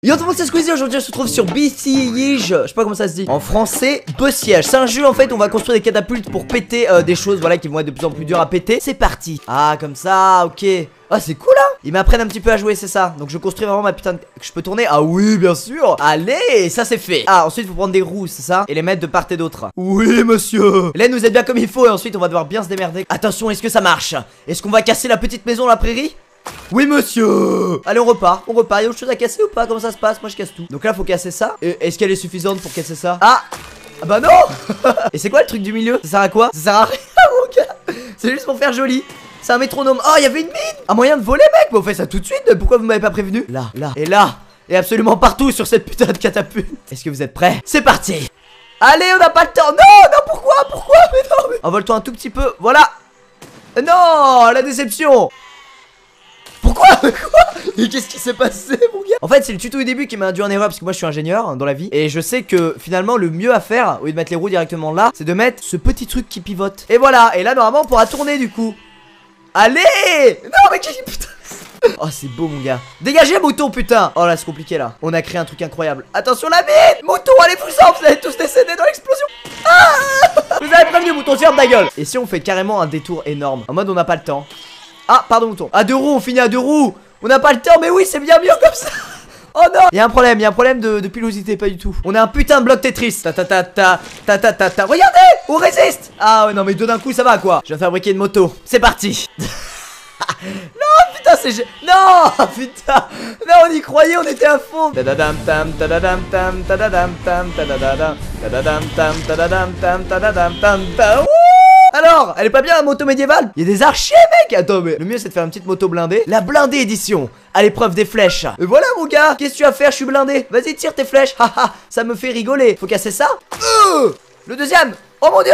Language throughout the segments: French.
Yo tout le monde, c'est Squeezie. Aujourd'hui on se retrouve sur Besiege, je sais pas comment ça se dit en français, Besiege. C'est un jeu en fait, on va construire des catapultes pour péter des choses, voilà, qui vont être de plus en plus dures à péter. C'est parti. Ah comme ça, ok. Ah c'est cool hein. Ils m'apprennent un petit peu à jouer, c'est ça. Donc je construis vraiment ma putain de... Je peux tourner? Ah oui bien sûr. Allez, ça c'est fait. Ah ensuite faut prendre des roues, c'est ça. Et les mettre de part et d'autre. Oui monsieur. Là nous êtes bien comme il faut. Et ensuite on va devoir bien se démerder. Attention, est-ce que ça marche? Est-ce qu'on va casser la petite maison dans la prairie? Oui monsieur. Allez on repart, il y a autre chose à casser ou pas? Comment ça se passe? Moi je casse tout. Donc là faut casser ça. Est-ce qu'elle est suffisante pour casser ça? Ah bah non. Et c'est quoi le truc du milieu? Ça sert à quoi? Ça sert à rien mon gars. C'est juste pour faire joli. C'est un métronome. Oh il y avait une mine. Un moyen de voler mec. Mais on fait ça tout de suite. Pourquoi vous m'avez pas prévenu? Là, et absolument partout sur cette putain de catapulte. Est-ce que vous êtes prêts? C'est parti. Allez on n'a pas le temps. Non pourquoi? Mais non mais... Envole-toi un tout petit peu. Voilà. Non la déception. Pourquoi? Et qu'est-ce qui s'est passé mon gars? En fait c'est le tuto au début qui m'a induit en erreur parce que moi je suis ingénieur hein, dans la vie. Et je sais que finalement le mieux à faire, au lieu de mettre les roues directement là, c'est de mettre ce petit truc qui pivote. Et voilà, et là normalement on pourra tourner du coup. Allez. Non mais putain. Oh c'est beau mon gars. Dégagez mouton putain. Oh là c'est compliqué là. On a créé un truc incroyable. Attention la mine. Mouton allez-vous-en. Vous allez tous décéder dans l'explosion. Ah. Vous avez prévenu mouton, ferme ta gueule. Et si on fait carrément un détour énorme, en mode on n'a pas le temps. Ah pardon mouton. À deux roues, on finit à deux roues. On n'a pas le temps mais oui c'est bien mieux comme ça. Oh non. Il y a un problème de pilosité, pas du tout. On a un putain de bloc Tetris. Regardez. On résiste. Ah ouais non mais deux d'un coup ça va quoi. Je vais fabriquer une moto. C'est parti. Non putain c'est... Non putain. Non on y croyait, on était à fond. Alors, elle est pas bien la moto médiévale? Il y a des archers mec. Attends mais le mieux c'est de faire une petite moto blindée. La blindée édition, à l'épreuve des flèches. Et voilà mon gars, qu'est-ce que tu vas faire? Je suis blindé. Vas-y tire tes flèches. Haha, ça me fait rigoler. Faut casser ça. Le deuxième. Oh mon dieu,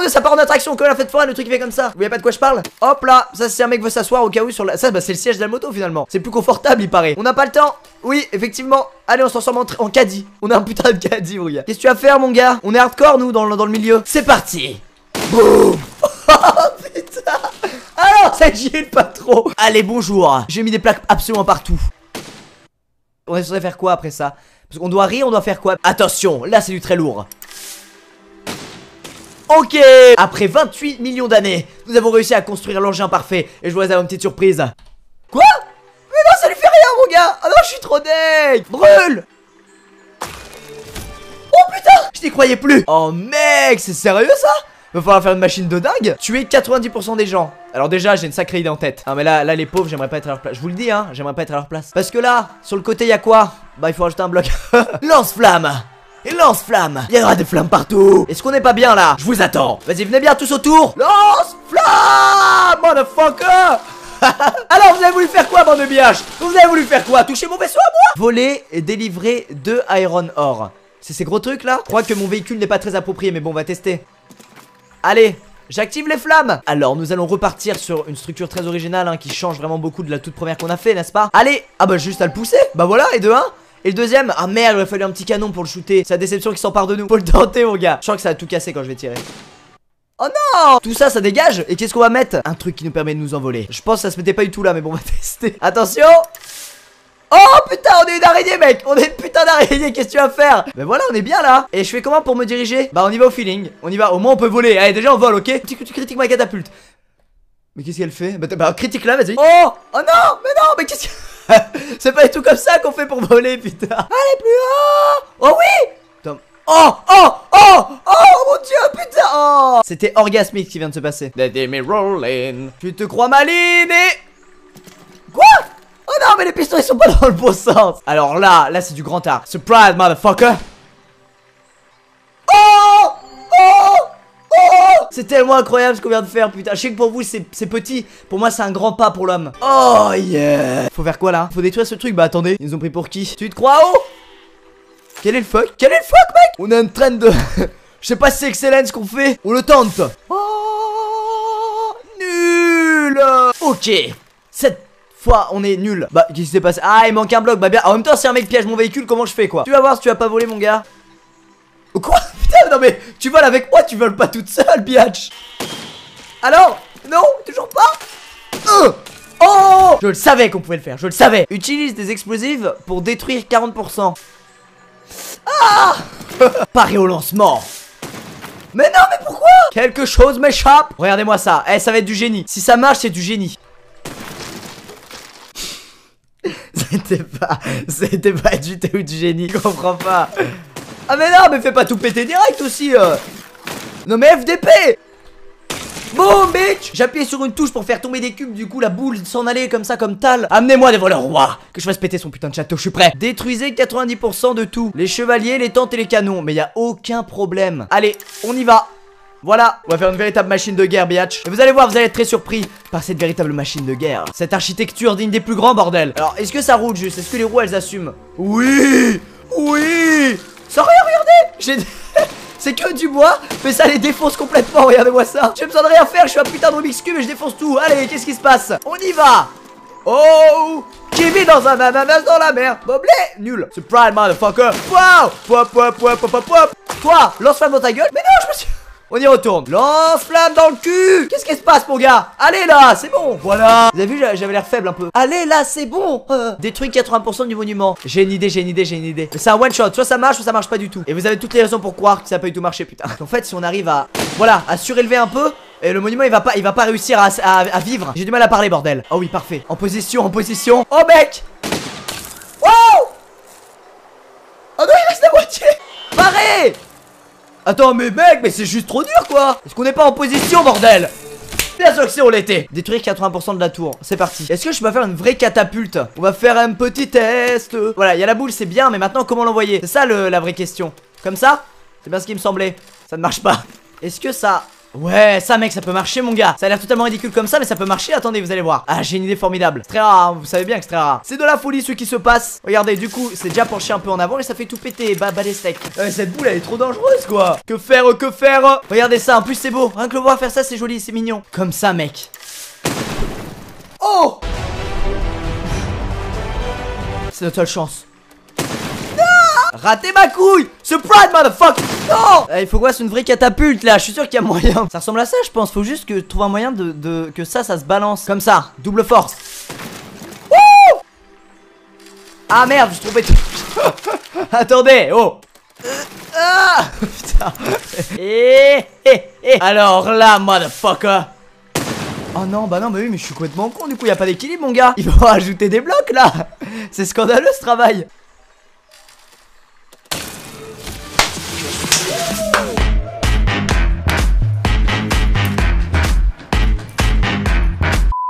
ça part en attraction comme la fête foraine, le truc qui fait comme ça. Vous voyez pas de quoi je parle? Hop là, ça c'est un mec veut s'asseoir au cas où sur la... Ça bah c'est le siège de la moto finalement. C'est plus confortable il paraît. On n'a pas le temps. Oui effectivement. Allez on s'en sort en caddie. On a un putain de caddie mon gars. Qu'est-ce que tu vas faire mon gars? On est hardcore nous dans le milieu. C'est parti. Boum. Oh putain. Alors ça gile pas trop. Allez bonjour. J'ai mis des plaques absolument partout. On est censé faire quoi après ça? Parce qu'on doit rire, on doit faire quoi? Attention, là c'est du très lourd. Ok. Après 28 millions d'années, nous avons réussi à construire l'engin parfait. Et je vous réserve une petite surprise. Quoi? Mais non ça lui fait rien mon gars. Ah non je suis trop deg. Brûle. Oh putain. Je n'y croyais plus. Oh mec c'est sérieux ça? Va falloir faire une machine de dingue. Tuer 90% des gens. Alors déjà j'ai une sacrée idée en tête. Non mais là les pauvres j'aimerais pas être à leur place. Je vous le dis hein, j'aimerais pas être à leur place. Parce que là sur le côté il y a quoi? Bah il faut rajouter un bloc. Lance-flamme. Et lance-flamme. Il y aura des flammes partout. Est-ce qu'on est pas bien là? Je vous attends. Vas-y venez bien tous autour. Lance-flamme motherfucker. Alors vous avez voulu faire quoi bande de biaches? Vous avez voulu faire quoi? Toucher mon vaisseau à moi? Voler et délivrer 2 iron ore. C'est ces gros trucs là? Je crois que mon véhicule n'est pas très approprié mais bon on va tester. Allez, j'active les flammes. Alors nous allons repartir sur une structure très originale hein, qui change vraiment beaucoup de la toute première qu'on a fait, n'est-ce pas? Allez, ah bah juste à le pousser. Bah voilà, et de 1. Et le deuxième, ah merde, il a fallu un petit canon pour le shooter. C'est la déception qui s'empare de nous. Faut le tenter mon gars. Je sens que ça va tout casser quand je vais tirer. Oh non. Tout ça, ça dégage. Et qu'est-ce qu'on va mettre? Un truc qui nous permet de nous envoler. Je pense que ça se mettait pas du tout là, mais bon on va tester. Attention. Oh putain on est une araignée mec. On est une putain d'araignée. Qu'est-ce que tu vas faire? Ben voilà on est bien là. Et je fais comment pour me diriger? Bah on y va au feeling. On y va, au moins on peut voler. Allez déjà on vole ok. Tu critiques ma catapulte. Mais qu'est-ce qu'elle fait? Bah critique là vas-y. Oh non mais qu'est-ce que... C'est pas du tout comme ça qu'on fait pour voler putain. Allez plus haut. Oh oui. Oh mon dieu putain. Oh. C'était orgasmique ce qui vient de se passer. Let me roll in. Tu te crois maline et... Quoi? Oh non mais les pistons ils sont pas dans le bon sens. Alors là c'est du grand art. Surprise motherfucker. Oh. C'est tellement incroyable ce qu'on vient de faire putain. Je sais que pour vous c'est petit. Pour moi c'est un grand pas pour l'homme. Oh yeah. Faut faire quoi là? Faut détruire ce truc. Bah attendez, ils nous ont pris pour qui? Tu te crois oh? Quel est le fuck? Quel est le fuck mec? On a une traîne de... Je sais pas si c'est excellent ce qu'on fait. On le tente. Oh nul. Ok. Cette fois on est nul. Bah qu'est-ce qui s'est passé? Ah il manque un bloc. Bah bien en même temps si un mec piège mon véhicule comment je fais quoi? Tu vas voir si tu vas pas voler mon gars. Quoi? Putain non mais tu voles avec moi, tu voles pas toute seule biatch. Alors? Non toujours pas. Oh, je le savais qu'on pouvait le faire, je le savais. Utilise des explosifs pour détruire 40%. Ah. Paré au lancement. Mais non, mais pourquoi? Quelque chose m'échappe. Regardez-moi ça, eh, ça va être du génie. Si ça marche, c'est du génie. C'était pas du tout du génie, je comprends pas. Ah mais non, mais fais pas tout péter direct aussi. Non mais FDP. Boum, bitch. J'appuyais sur une touche pour faire tomber des cubes. Du coup la boule s'en allait comme ça, comme tal. Amenez-moi des voleurs rois, que je fasse péter son putain de château, je suis prêt. Détruisez 90% de tout. Les chevaliers, les tentes et les canons. Mais y a aucun problème. Allez, on y va. Voilà, on va faire une véritable machine de guerre, biatch. Et vous allez voir, vous allez être très surpris par cette véritable machine de guerre. Cette architecture digne des plus grands, bordel. Alors, est-ce que ça roule juste? Est-ce que les roues, elles assument? Oui. Oui. Ça, regardez. C'est que du bois, mais ça les défonce complètement, regardez-moi ça. J'ai besoin de rien faire, je suis un putain de Rubik's Cube et je défonce tout. Allez, qu'est-ce qui se passe? On y va. Oh, qui vit dans un ananas dans la mer? Boblé, nul. Surprise, motherfucker. Wow. Toi, lance-flamme dans ta gueule. Mais non, je me suis... On y retourne. Lance-flamme dans le cul. Qu'est-ce qui se passe, mon gars? Allez là, c'est bon. Voilà. Vous avez vu, j'avais l'air faible un peu. Allez là, c'est bon. Détruit 80% du monument. J'ai une idée. Mais c'est un one shot. Soit ça marche, soit ça marche pas du tout. Et vous avez toutes les raisons pour croire que ça peut du tout marcher, putain. En fait, si on arrive à... Voilà, à surélever un peu... Et le monument il va pas réussir à vivre. J'ai du mal à parler, bordel. Oh oui, parfait. En position. Oh mec. Wow. Oh non, il reste la moitié. Paré. Attends, mais mec, mais c'est juste trop dur quoi. Est-ce qu'on n'est pas en position, bordel? Bien sûr que c'est, on l'était. Détruire 80% de la tour, c'est parti. Est-ce que je peux faire une vraie catapulte? On va faire un petit test. Voilà, il y a la boule, c'est bien, mais maintenant comment l'envoyer? C'est ça la vraie question. Comme ça? C'est bien ce qui me semblait. Ça ne marche pas. Est-ce que ça... Ouais, ça mec, ça peut marcher mon gars. Ça a l'air totalement ridicule comme ça, mais ça peut marcher, attendez, vous allez voir. Ah, j'ai une idée formidable. C'est très rare, hein. Vous savez bien que c'est très rare. C'est de la folie ce qui se passe. Regardez, du coup, c'est déjà penché un peu en avant et ça fait tout péter, bah les steaks. Cette boule elle est trop dangereuse quoi. Que faire? Regardez ça, en plus c'est beau. Rien que le voir faire ça, c'est joli, c'est mignon. Comme ça mec. Oh. C'est notre seule chance. Raté ma couille. Surprise motherfucker. Non. Il faut quoi, c'est une vraie catapulte là. Je suis sûr qu'il y a moyen. Ça ressemble à ça je pense. Faut juste que trouver un moyen que ça se balance. Comme ça, double force. Wouh. Ah merde, je trompais tout. Attendez, oh. Putain. Alors là motherfucker. Oh non, bah non, mais oui, mais je suis complètement con. Du coup y a pas d'équilibre mon gars. Il faut rajouter des blocs là. C'est scandaleux ce travail.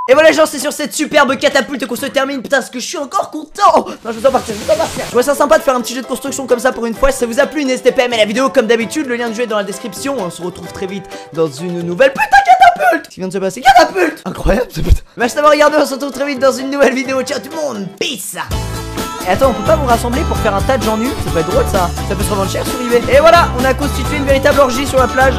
Et voilà les gens, c'est sur cette superbe catapulte qu'on se termine. Putain, ce que je suis encore content. Non, je dois partir. Je trouvais ça sympa de faire un petit jeu de construction comme ça pour une fois. Si ça vous a plu, n'hésitez pas à aimer la vidéo comme d'habitude. Le lien du jeu est dans la description. On se retrouve très vite dans une nouvelle putain catapulte. Ce qui vient de se passer, catapulte. Incroyable ce putain. Merci d'avoir regardé, on se retrouve très vite dans une nouvelle vidéo. Ciao tout le monde, peace. Et attends, on peut pas vous rassembler pour faire un tas de gens nus? Ça peut être drôle ça. Ça peut se revendre cher sur eBay. Et voilà, on a constitué une véritable orgie sur la plage.